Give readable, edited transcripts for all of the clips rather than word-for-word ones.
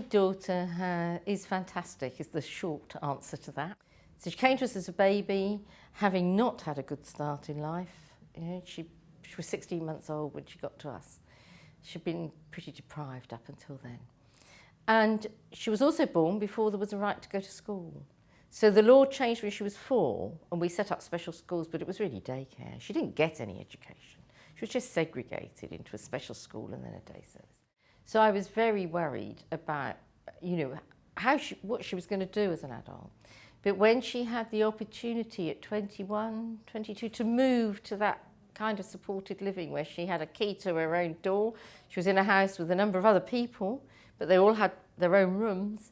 daughter is fantastic, is the short answer to that. So she came to us as a baby, having not had a good start in life. You know, she was 16 months old when she got to us. She'd been pretty deprived up until then. And she was also born before there was a right to go to school. So the law changed when she was 4, and we set up special schools, but it was really daycare. She didn't get any education. She was just segregated into a special school and then a day service. So I was very worried about, you know, what she was going to do as an adult. But when she had the opportunity at 21, 22 to move to that kind of supported living where she had a key to her own door, she was in a house with a number of other people, but they all had their own rooms.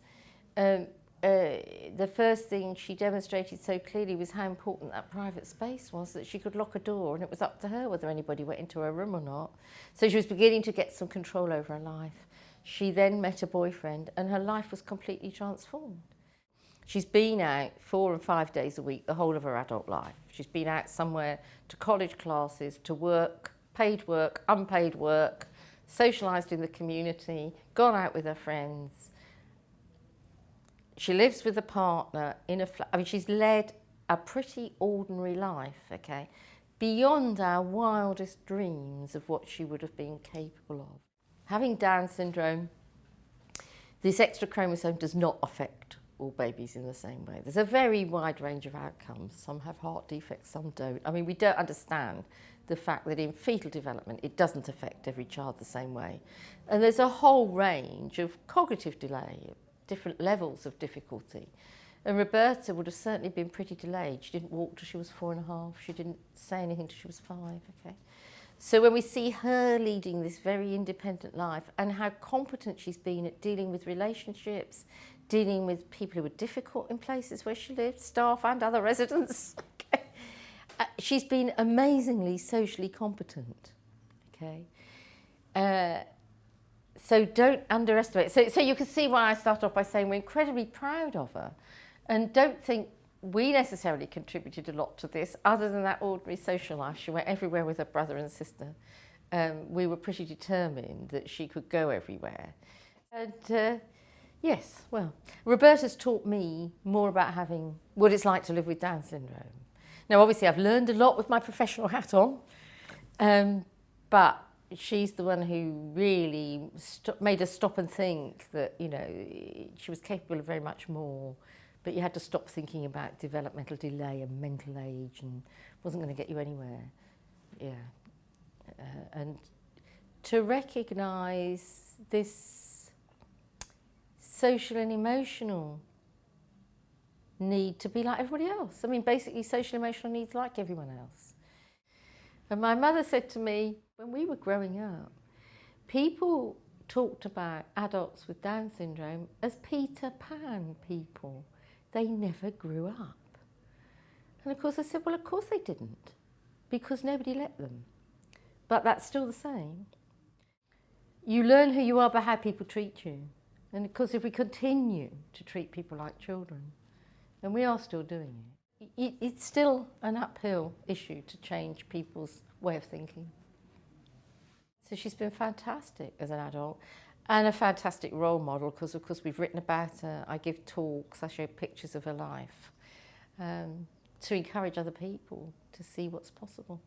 The first thing she demonstrated so clearly was how important that private space was, that she could lock a door and it was up to her whether anybody went into her room or not. So she was beginning to get some control over her life. She then met a boyfriend and her life was completely transformed. She's been out 4 and 5 days a week the whole of her adult life. She's been out somewhere to college classes, to work, paid work, unpaid work, socialised in the community, gone out with her friends. She lives with a partner in a flat. I mean, she's led a pretty ordinary life, okay, beyond our wildest dreams of what she would have been capable of. Having Down syndrome, this extra chromosome does not affect all babies in the same way. There's a very wide range of outcomes. Some have heart defects, some don't. I mean, we don't understand the fact that in fetal development, it doesn't affect every child the same way. And there's a whole range of cognitive delay, different levels of difficulty. And Roberta would have certainly been pretty delayed. She didn't walk till she was 4.5. She didn't say anything till she was 5, okay? So when we see her leading this very independent life and how competent she's been at dealing with relationships, dealing with people who were difficult in places where she lived, staff and other residents, okay? She's been amazingly socially competent, okay? So don't underestimate. So you can see why I start off by saying we're incredibly proud of her, and don't think we necessarily contributed a lot to this other than that ordinary social life. She went everywhere with her brother and sister. We were pretty determined that she could go everywhere. And yes, well, Roberta's taught me more about having what it's like to live with Down syndrome. Now, obviously, I've learned a lot with my professional hat on, but she's the one who really made us stop and think that, you know, she was capable of very much more, but you had to stop thinking about developmental delay and mental age, and wasn't going to get you anywhere. Yeah. And to recognise this social and emotional need to be like everybody else. I mean, basically social emotional needs like everyone else. And my mother said to me, when we were growing up, people talked about adults with Down syndrome as Peter Pan people. They never grew up. And of course I said, well, of course they didn't, because nobody let them. But that's still the same. You learn who you are by how people treat you. And of course, if we continue to treat people like children, and we are still doing it, it's still an uphill issue to change people's way of thinking. So she's been fantastic as an adult and a fantastic role model, because of course we've written about her, I give talks, I show pictures of her life to encourage other people to see what's possible.